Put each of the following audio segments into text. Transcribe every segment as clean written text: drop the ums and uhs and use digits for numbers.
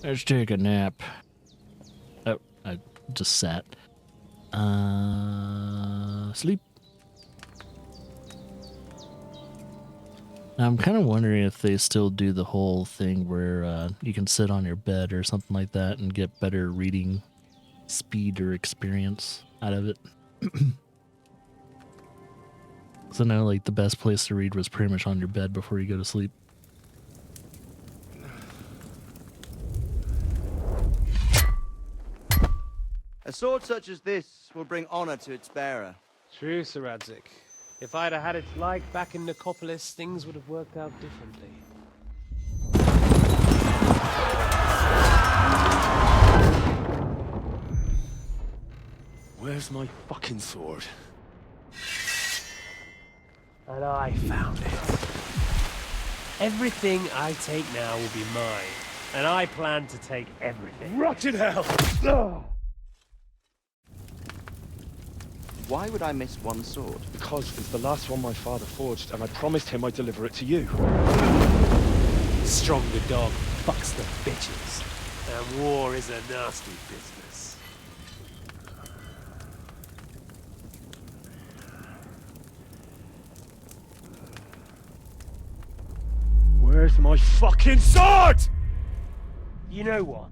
Let's take a nap. Oh, I just sat. Sleep. I'm kind of wondering if they still do the whole thing where you can sit on your bed or something like that and get better reading speed or experience out of it. So now, like, the best place to read was pretty much on your bed before you go to sleep. A sword such as this will bring honor to its bearer. True, Sir Radzik. If I'd have had it like back in Nicopolis, things would have worked out differently. Where's my fucking sword? And I found it. Everything I take now will be mine, and I plan to take everything. Rot in hell! Ugh. Why would I miss one sword? Because it's the last one my father forged, and I promised him I'd deliver it to you. Stronger dog fucks the bitches, and war is a nasty business. Where's my fucking sword? You know what?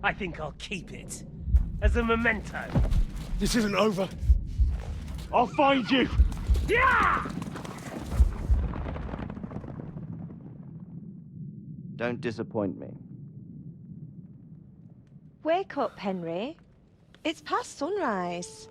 I think I'll keep it. As a memento. This isn't over. I'll find you! Yeah! Don't disappoint me. Wake up, Henry. It's past sunrise.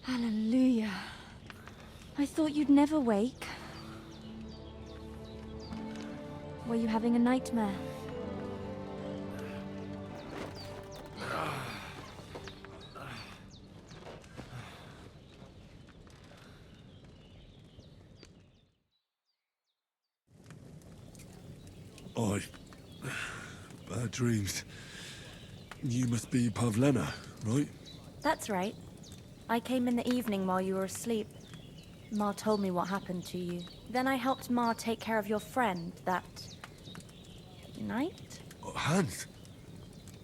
Hallelujah. I thought you'd never wake. Were you having a nightmare? Bad dreams. You must be Pavlena, right? That's right. I came in the evening while you were asleep. Ma told me what happened to you. Then I helped Ma take care of your friend that night? Hans?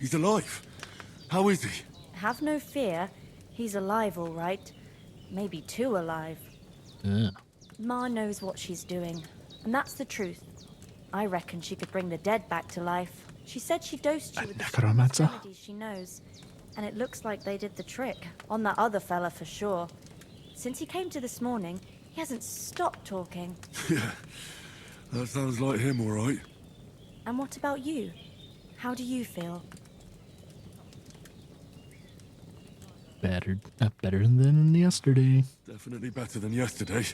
He's alive. How is he? Have no fear. He's alive, all right. Maybe too alive. Yeah. Ma knows what she's doing, and that's the truth. I reckon she could bring the dead back to life. She said she dosed you with the strongest remedies she knows, and it looks like they did the trick. On that other fella for sure. Since he came to this morning, he hasn't stopped talking. Yeah, that sounds like him, all right. And what about you? How do you feel? Better than yesterday. Definitely better than yesterday.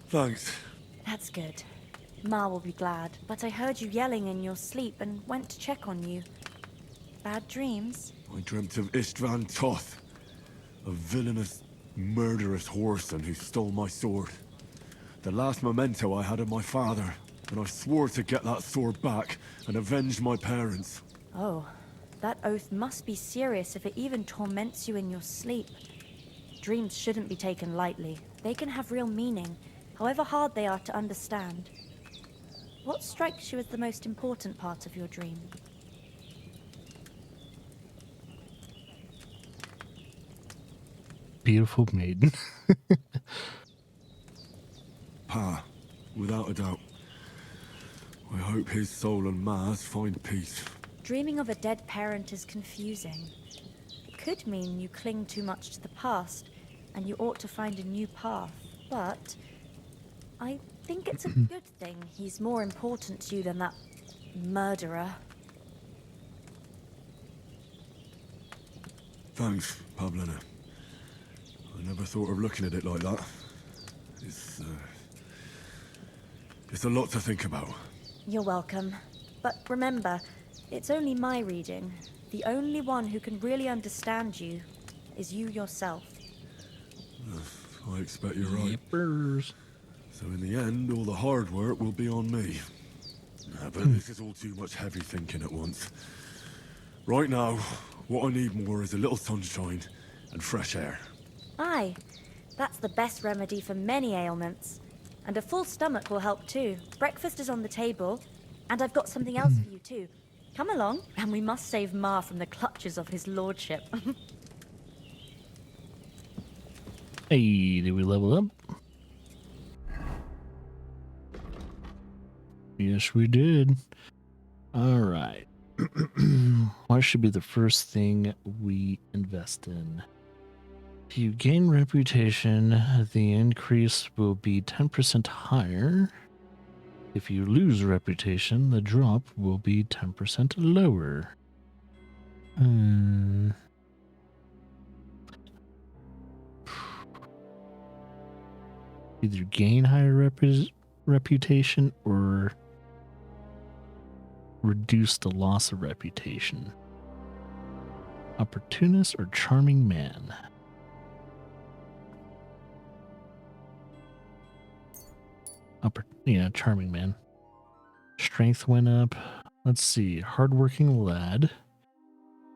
Thanks. That's good. Ma will be glad, but I heard you yelling in your sleep and went to check on you. Bad dreams? I dreamt of Istvan Toth, a villainous, murderous whoreson who stole my sword. The last memento I had of my father, and I swore to get that sword back and avenge my parents. Oh, that oath must be serious if it even torments you in your sleep. Dreams shouldn't be taken lightly. They can have real meaning, however hard they are to understand. What strikes you as the most important part of your dream? Beautiful maiden. Pa, without a doubt. I hope his soul and Ma's find peace. Dreaming of a dead parent is confusing. It could mean you cling too much to the past, and you ought to find a new path. But I think it's a good thing he's more important to you than that murderer. Thanks, Pavlena. I never thought of looking at it like that. It's a lot to think about. You're welcome. But remember, it's only my reading. The only one who can really understand you is you yourself. I expect you're right. Yippers. So in the end, all the hard work will be on me. But this is all too much heavy thinking at once. Right now, what I need more is a little sunshine and fresh air. Aye, that's the best remedy for many ailments. And a full stomach will help too. Breakfast is on the table, and I've got something else for you too. Come along, and we must save Ma from the clutches of his lordship. Hey, did we level up? Yes, we did. All right. What should be the first thing we invest in? If you gain reputation, the increase will be 10% higher. If you lose reputation, the drop will be 10% lower. Either gain higher reputation or reduce the loss of reputation. Opportunist or charming man? Yeah, charming man. Strength went up. Let's see. Hardworking lad.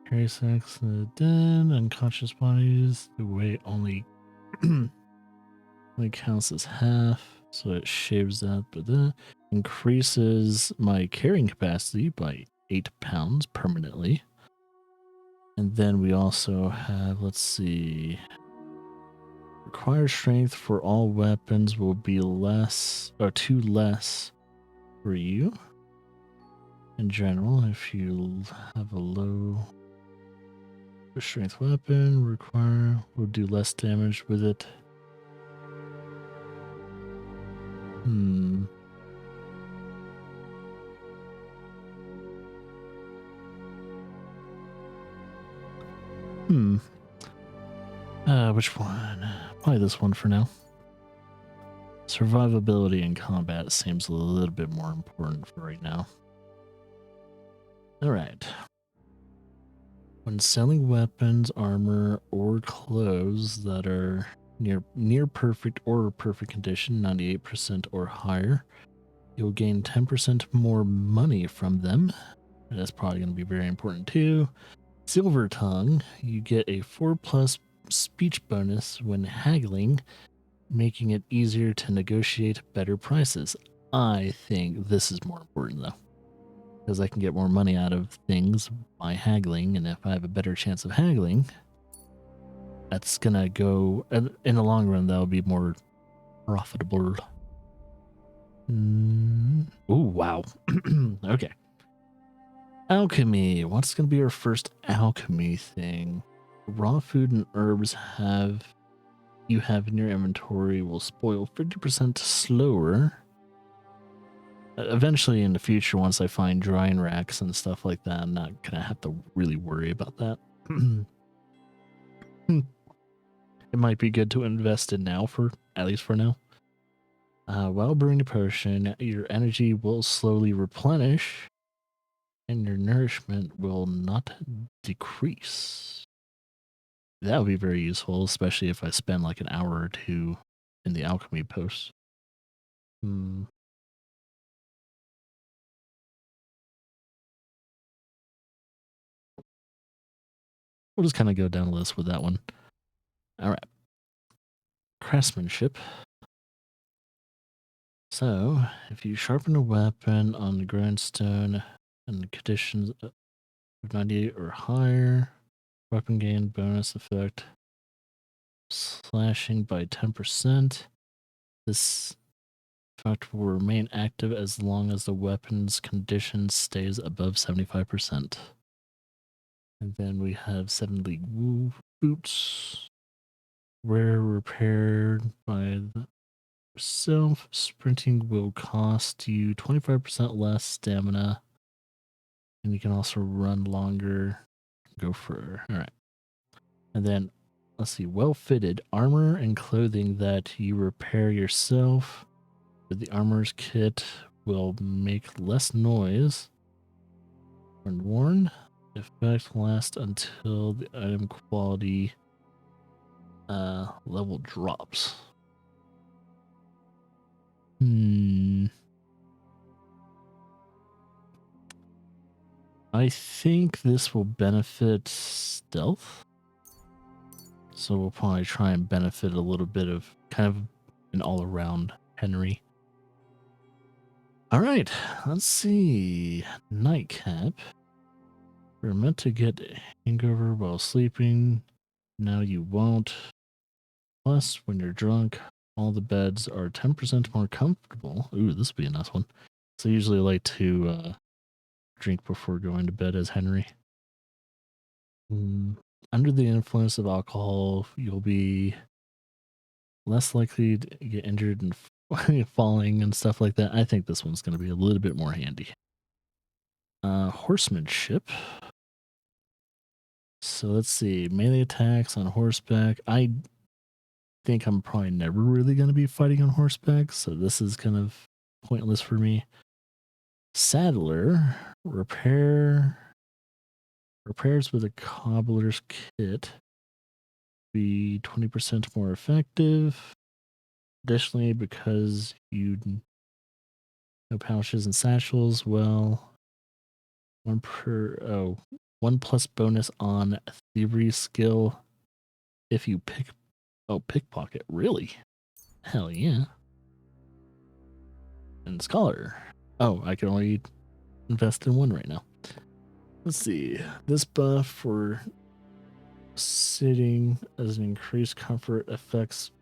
Carry sex in the den. Unconscious bodies. The weight only counts as half, so it shaves that, but that increases my carrying capacity by 8 pounds permanently. And then we also have, let's see, required strength for all weapons will be less, or 2 less for you. In general, if you have a low strength weapon, will do less damage with it. Which one? Probably this one for now. Survivability in combat seems a little bit more important for right now. Alright. When selling weapons, armor, or clothes that are near perfect or perfect condition, 98% or higher, you'll gain 10% more money from them. And that's probably going to be very important too. Silver Tongue, you get a 4+ speech bonus when haggling, making it easier to negotiate better prices. I think this is more important though, because I can get more money out of things by haggling, and if I have a better chance of haggling, that's gonna go, in the long run, that'll be more profitable. Oh, wow. Okay. Alchemy. What's gonna be our first alchemy thing? Raw food and herbs you have in your inventory will spoil 50% slower. Eventually in the future, once I find drying racks and stuff like that, I'm not gonna have to really worry about that. It might be good to invest in now, at least for now. While brewing a potion, your energy will slowly replenish and your nourishment will not decrease. That would be very useful, especially if I spend like an hour or two in the alchemy post. We'll just kind of go down the list with that one. All right. Craftsmanship. So, if you sharpen a weapon on the grindstone and the conditions of 98 or higher, weapon gain bonus effect, slashing by 10%. This effect will remain active as long as the weapon's condition stays above 75%. And then we have 7 League boots. Rare repaired by yourself. Sprinting will cost you 25% less stamina. And you can also run longer. Go for, alright. And then, let's see, well-fitted armor and clothing that you repair yourself. But the armor's kit will make less noise when worn. The effect lasts until the item quality level drops. I think this will benefit stealth. So we'll probably try and benefit a little bit of kind of an all-around Henry. All right, let's see. Nightcap. We're meant to get hangover while sleeping. Now you won't. Plus, when you're drunk, all the beds are 10% more comfortable. Ooh, this would be a nice one. So I usually like to drink before going to bed as Henry. Under the influence of alcohol, you'll be less likely to get injured and falling and stuff like that. I think this one's going to be a little bit more handy. Horsemanship. So let's see. Melee attacks on horseback. I think I'm probably never really going to be fighting on horseback, so this is kind of pointless for me. Saddler. Repairs with a cobbler's kit. Be 20% more effective. Additionally, because you no pouches and satchels, well, 1 plus bonus on thievery skill if you pickpocket. Really? Hell yeah. And scholar. Oh, I can only invest in 1 right now. Let's see. This buff for sitting as an increased comfort affects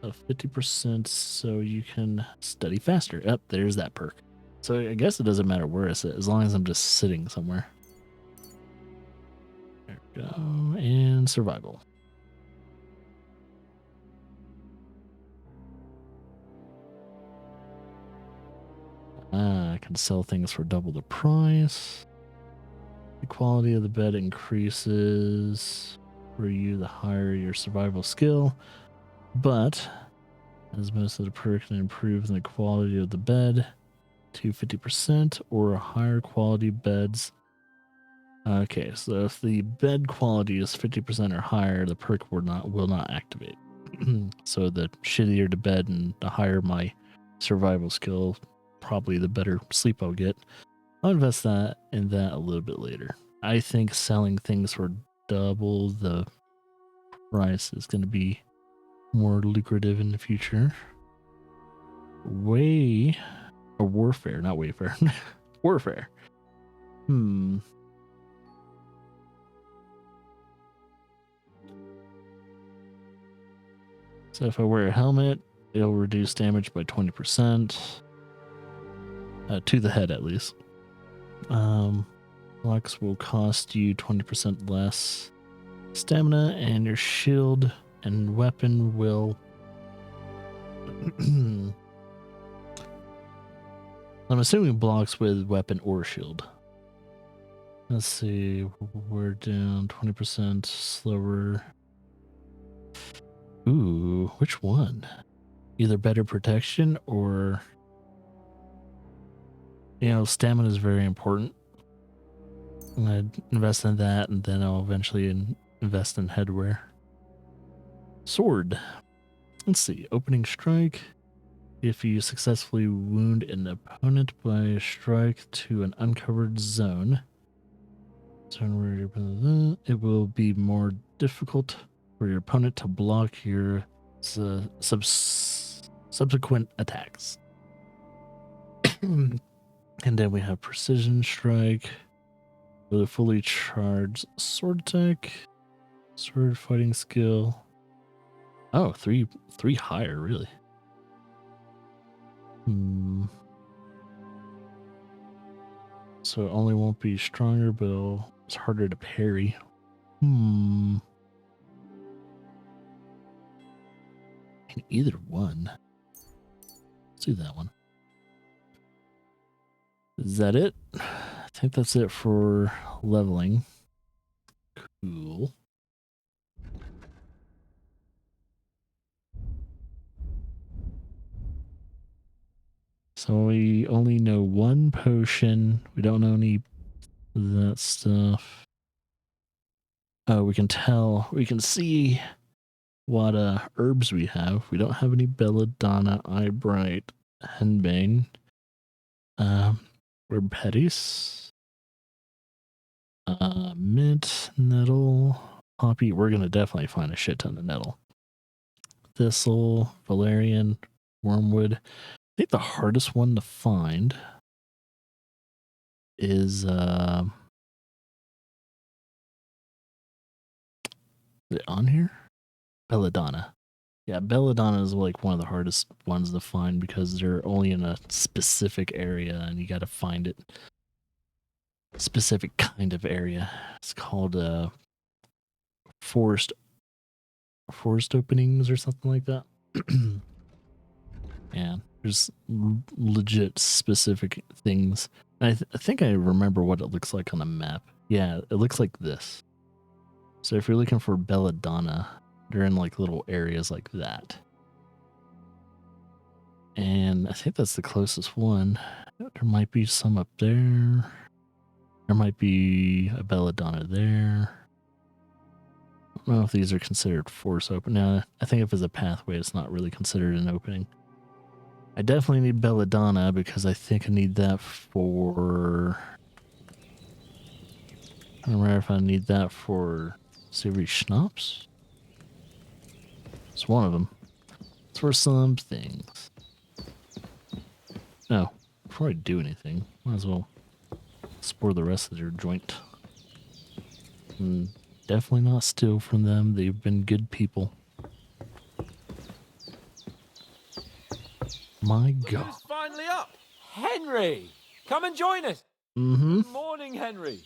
of 50%, so you can study faster. Yep, there's that perk. So I guess it doesn't matter where I sit, as long as I'm just sitting somewhere. There we go. And survival. I can sell things for double the price. The quality of the bed increases for you the higher your survival skill, but as most of the perk can improve the quality of the bed to 50% or higher quality beds. Okay, so if the bed quality is 50% or higher, the perk will not activate. So the shittier the bed and the higher my survival skill, probably the better sleep I'll get. I'll invest in that a little bit later. I think selling things for double the price is going to be more lucrative in the future. Warfare, not Wayfair. Warfare. So if I wear a helmet, it'll reduce damage by 20%. To the head, at least. Lux will cost you 20% less stamina, and your shield and weapon will... I'm assuming blocks with weapon or shield. Let's see, we're down 20% slower. Ooh, which one? Either better protection or... stamina is very important. I'm going to invest in that, and then I'll eventually invest in headwear. Sword. Let's see. Opening strike. If you successfully wound an opponent by a strike to an uncovered zone, it will be more difficult for your opponent to block your subsequent attacks. And then we have precision strike with a fully charged sword attack, sword fighting skill. Oh, three higher, really. So it only won't be stronger, but it's harder to parry. In either one. Let's do that one. Is that it? I think that's it for leveling. Cool. So we only know 1 potion. We don't know any of that stuff. Oh, we can see what herbs we have. We don't have any belladonna, eyebright, henbane. Herb petties. Mint, nettle, Poppy, we're going to definitely find a shit ton of nettle. Thistle, valerian, wormwood. I think the hardest one to find is it on here? Belladonna. Yeah, belladonna is like one of the hardest ones to find because they're only in a specific area and you got to find it. Specific kind of area. It's called forest openings or something like that. Yeah, there's legit specific things. I think I remember what it looks like on the map. Yeah, it looks like this. So if you're looking for belladonna, they're in like little areas like that. And I think that's the closest one. There might be some up there. There might be a belladonna there. I don't know if these are considered force open. No, I think if it's a pathway, it's not really considered an opening. I definitely need belladonna because I think I need that for... I don't remember if I need that for savory schnapps. It's one of them. It's for some things. No, before I do anything, might as well explore the rest of their joint. And definitely not steal from them. They've been good people. My God. Who's finally up? Henry! Come and join us! Mm-hmm. Good morning, Henry.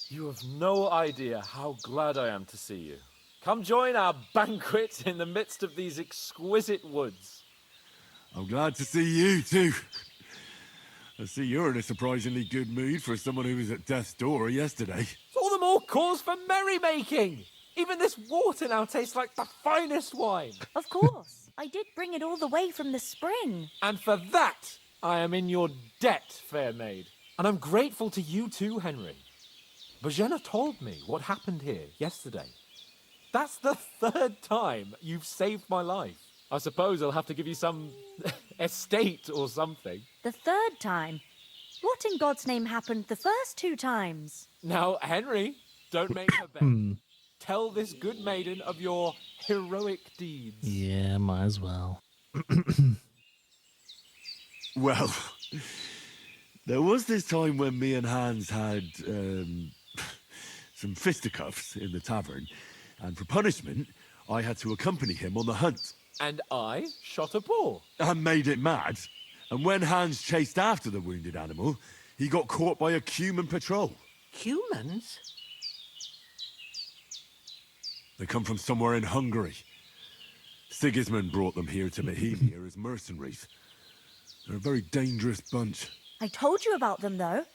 You have no idea how glad I am to see you. Come join our banquet in the midst of these exquisite woods. I'm glad to see you too. I see you're in a surprisingly good mood for someone who was at death's door yesterday. It's all the more cause for merrymaking. Even this water now tastes like the finest wine. Of course. I did bring it all the way from the spring. And for that, I am in your debt, fair maid. And I'm grateful to you too, Henry. Bojena told me what happened here yesterday. That's the third time you've saved my life. I suppose I'll have to give you some estate or something. The third time? What in God's name happened the first 2 times? Now, Henry, don't make her beg. Tell this good maiden of your heroic deeds. Yeah, might as well. Well, there was this time when me and Hans had some fisticuffs in the tavern, and for punishment, I had to accompany him on the hunt. And I shot a boar. And made it mad. And when Hans chased after the wounded animal, he got caught by a human patrol. Humans? They come from somewhere in Hungary. Sigismund brought them here to Bohemia as mercenaries. They're a very dangerous bunch. I told you about them, though.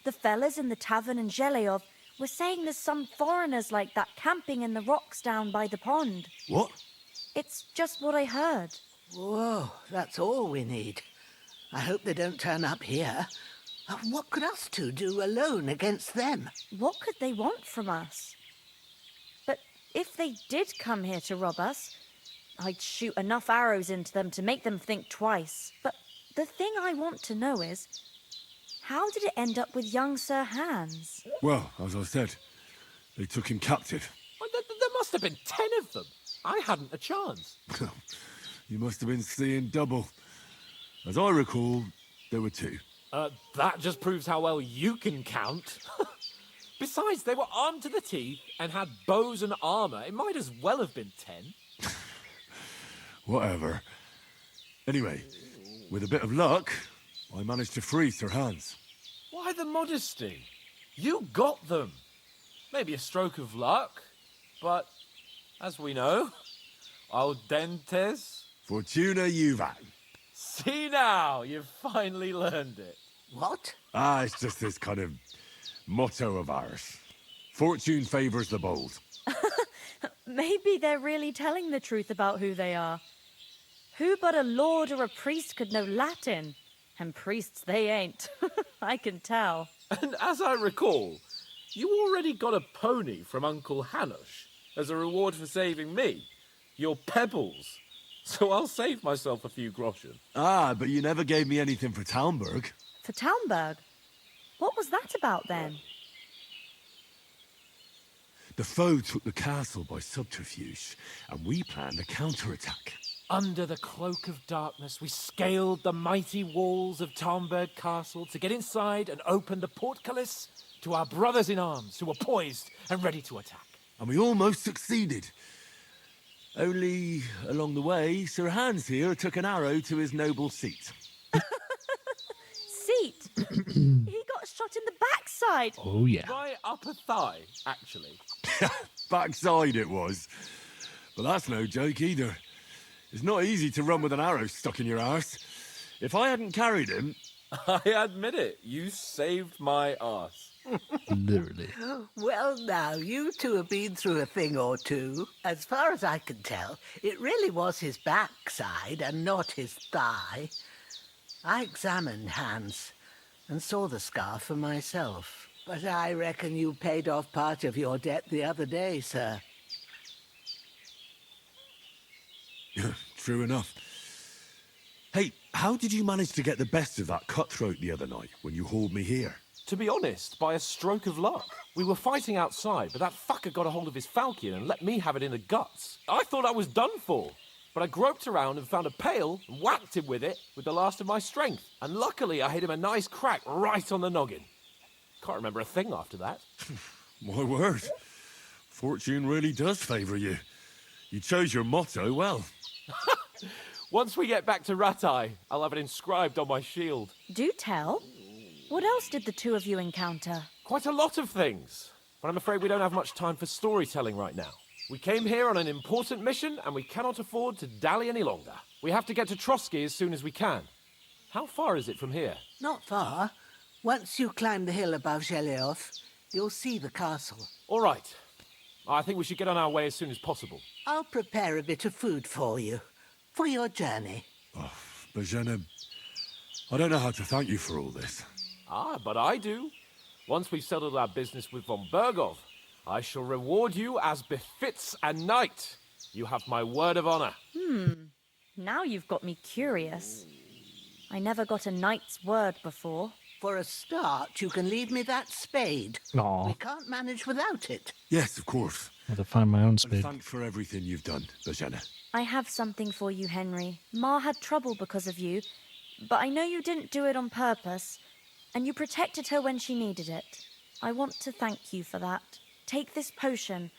The fellas in the tavern in Zheleyov were saying there's some foreigners like that camping in the rocks down by the pond. What? It's just what I heard. Whoa, that's all we need. I hope they don't turn up here. What could us two do alone against them? What could they want from us? But if they did come here to rob us, I'd shoot enough arrows into them to make them think twice. But the thing I want to know is, how did it end up with young Sir Hans? Well, as I said, they took him captive. Well, there must have been 10 of them. I hadn't a chance. You must have been seeing double. As I recall, there were 2. That just proves how well you can count. Besides, they were armed to the teeth and had bows and armor. It might as well have been 10. Whatever. Anyway, with a bit of luck, I managed to free Sir Hans. Why the modesty? You got them. Maybe a stroke of luck, but as we know, audentes. Fortuna juvat. See now, you've finally learned it. What? It's just this kind of motto of ours. Fortune favors the bold. Maybe they're really telling the truth about who they are. Who but a lord or a priest could know Latin? And priests they ain't. I can tell. And as I recall, you already got a pony from Uncle Hanush as a reward for saving me. Your pebbles. So I'll save myself a few groschen. But you never gave me anything for Talmberg. For Talmberg? What was that about then? The foe took the castle by subterfuge, and we planned a counterattack. Under the cloak of darkness, we scaled the mighty walls of Tarnberg Castle to get inside and open the portcullis to our brothers in arms who were poised and ready to attack. And we almost succeeded. Only, along the way, Sir Hans here took an arrow to his noble seat. Seat! He got shot in the backside! Oh, yeah. Right upper thigh, actually. Backside it was. But that's no joke either. It's not easy to run with an arrow stuck in your arse. If I hadn't carried him... I admit it, you saved my arse. Literally. Well, now, you two have been through a thing or two. As far as I can tell, it really was his backside and not his thigh. I examined Hans and saw the scar for myself. But I reckon you paid off part of your debt the other day, sir. True enough. Hey, how did you manage to get the best of that cutthroat the other night when you hauled me here? To be honest, by a stroke of luck. We were fighting outside, but that fucker got a hold of his falchion and let me have it in the guts. I thought I was done for. But I groped around and found a pail and whacked him with it with the last of my strength. And luckily I hit him a nice crack right on the noggin. Can't remember a thing after that. My word. Fortune really does favour you. You chose your motto well. Once we get back to Ratai, I'll have it inscribed on my shield. Do tell. What else did the two of you encounter? Quite a lot of things. But I'm afraid we don't have much time for storytelling right now. We came here on an important mission, and we cannot afford to dally any longer. We have to get to Trotsky as soon as we can. How far is it from here? Not far. Once you climb the hill above Zheleov, you'll see the castle. All right. I think we should get on our way as soon as possible. I'll prepare a bit of food for you, for your journey. Oh, Bozhena, I don't know how to thank you for all this. Ah, but I do. Once we've settled our business with von Bergov, I shall reward you as befits a knight. You have my word of honor. Now you've got me curious. I never got a knight's word before. For a start, you can leave me that spade. Aw. We can't manage without it. Yes, of course. I have to find my own And spade. thanks for everything you've done, Bozhena. I have something for you, Henry. Ma had trouble because of you, but I know you didn't do it on purpose, and you protected her when she needed it. I want to thank you for that. Take this potion.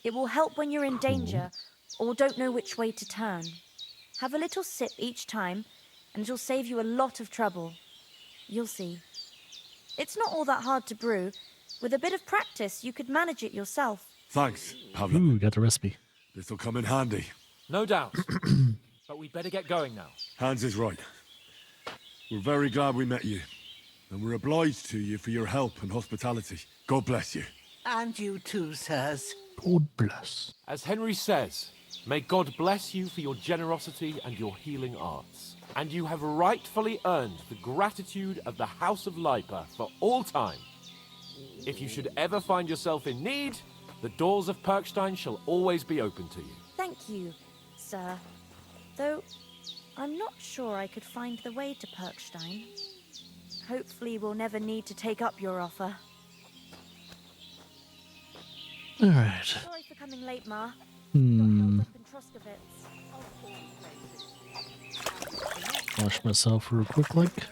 It will help when you're in danger or don't know which way to turn. Have a little sip each time, and it'll save you a lot of trouble. You'll see. It's not all that hard to brew. With a bit of practice, you could manage it yourself. Thanks, Pavla. Ooh, got the recipe. This'll come in handy. No doubt. But we better get going now. Hans is right. We're very glad we met you. And we're obliged to you for your help and hospitality. God bless you. And you too, sirs. God bless. As Henry says, may God bless you for your generosity and your healing arts. And you have rightfully earned the gratitude of the House of Lipa for all time. If you should ever find yourself in need, the doors of Perkstein shall always be open to you. Thank you, sir. Though, I'm not sure I could find the way to Perkstein. Hopefully we'll never need to take up your offer. Alright. Sorry for coming late, Ma. Got held up in Troskowitz. Wash myself real quick, like. So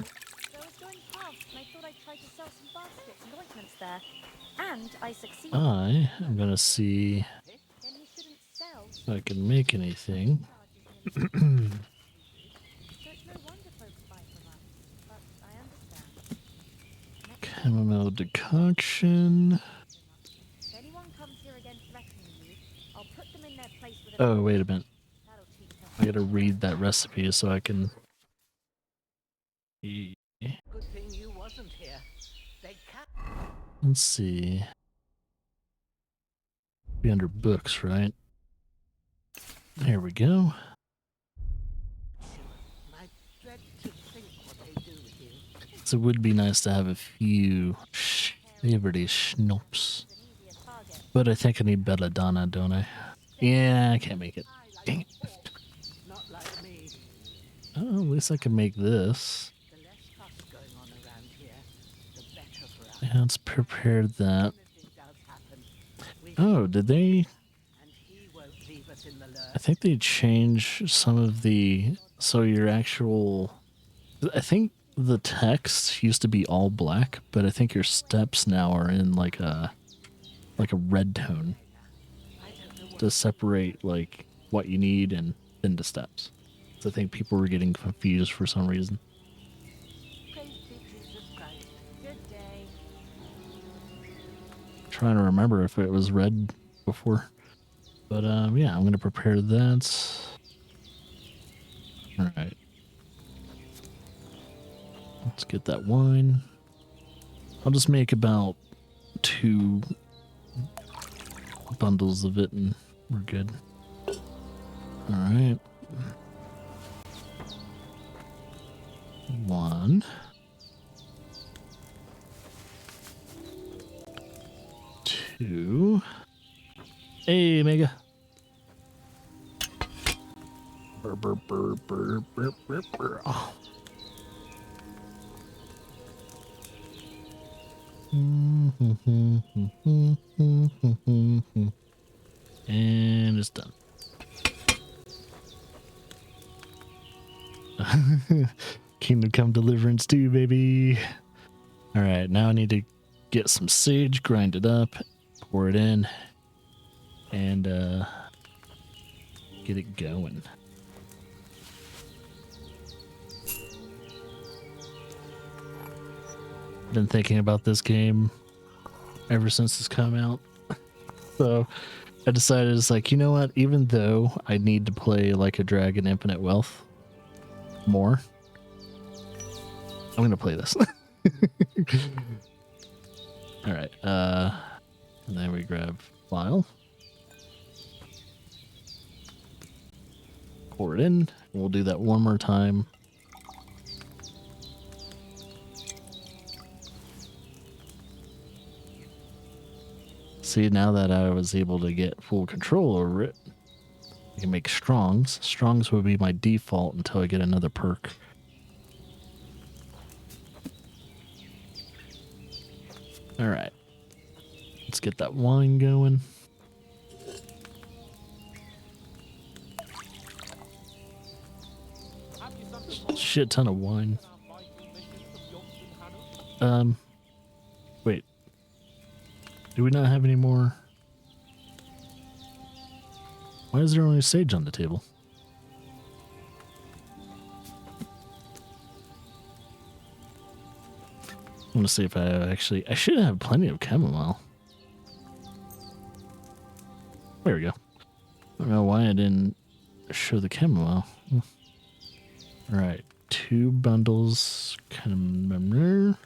I was going past, and I thought I'd try to sell some baskets and ointments there. And I succeeded. I am gonna see Then you shouldn't sell. if I can make anything. So it's no wonder folks buy from us. But I understand. Chamomile decoction. If anyone comes here again threatening you, I'll put them in their place with a... Oh, wait a minute. That'll teach them. I gotta read that recipe so I can. Good thing you wasn't here. They can't... Let's see. Be under books, right? There we go. I dread to think what they do with you. So it would be nice to have a few savory schnapps. But I think I need belladonna, don't I? Yeah, I can't make it. Dang it. Not like me. Oh, at least I can make this. The less fuss going on around here, the better for us. Yeah, let's prepare that. Anything does happen, we Oh, did they? And he won't leave us in the lurch. I think they changed some of the. So your actual. I think the text used to be all black, but I think your steps now are in like a red tone to separate like what you need and then the steps. So I think people were getting confused for some reason. Good day. Trying to remember if it was red before. But yeah, I'm gonna prepare that. Alright. Let's get that wine. I'll just make about 2 bundles of it and we're good. Alright. 1. 2. Hey, Mega. Burr, burr, burr, burr, burr, burr, burr. Oh. And it's done. Kingdom Come Deliverance 2, baby. Alright, now I need to get some sage, grind it up, pour it in, and get it going. Been thinking about this game ever since it's come out. So I decided it's like, you know what, even though I need to play Like a Dragon Infinite Wealth more, I'm gonna play this. Alright, and then we grab file. Pour it in. We'll do that one more time. See, now that I was able to get full control over it, I can make Strongs. Strongs would be my default until I get another perk. Alright. Let's get that wine going. Shit ton of wine. Wait. Do we not have any more? Why is there only sage on the table? I'm gonna see if I actually... I should have plenty of chamomile. There we go. I don't know why I didn't show the chamomile. Alright, 2 bundles. Henry,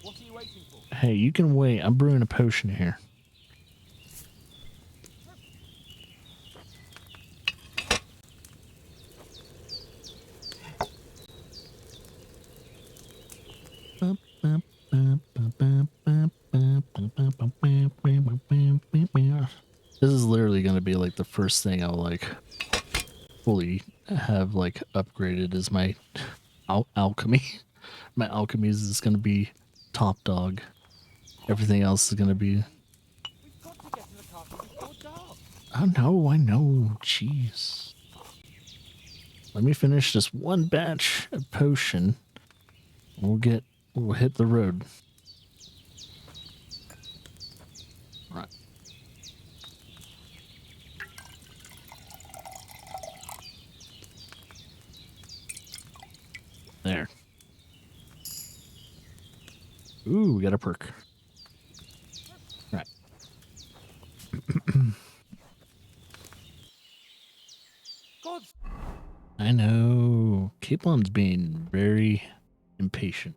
what are you waiting for? Hey, you can wait. I'm brewing a potion here. This is literally going to be like the first thing I'll like fully have like upgraded is my alchemy. My alchemy is going to be top dog. Everything else is going to be... I know. Jeez. Let me finish this one batch of potion. We'll hit the road. Right. There. Ooh, we got a perk. Right. I know. Capon's being very impatient.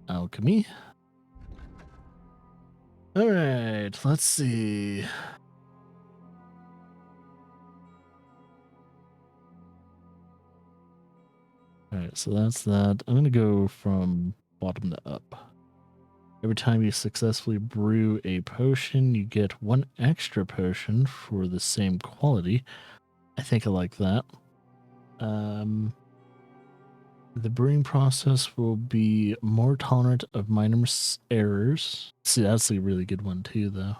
Alchemy. Alright, let's see. Alright, so that's that. I'm gonna go from bottom to up. Every time you successfully brew a potion, you get 1 extra potion for the same quality. I think I like that. The brewing process will be more tolerant of minor errors. See, that's a really good one too, though.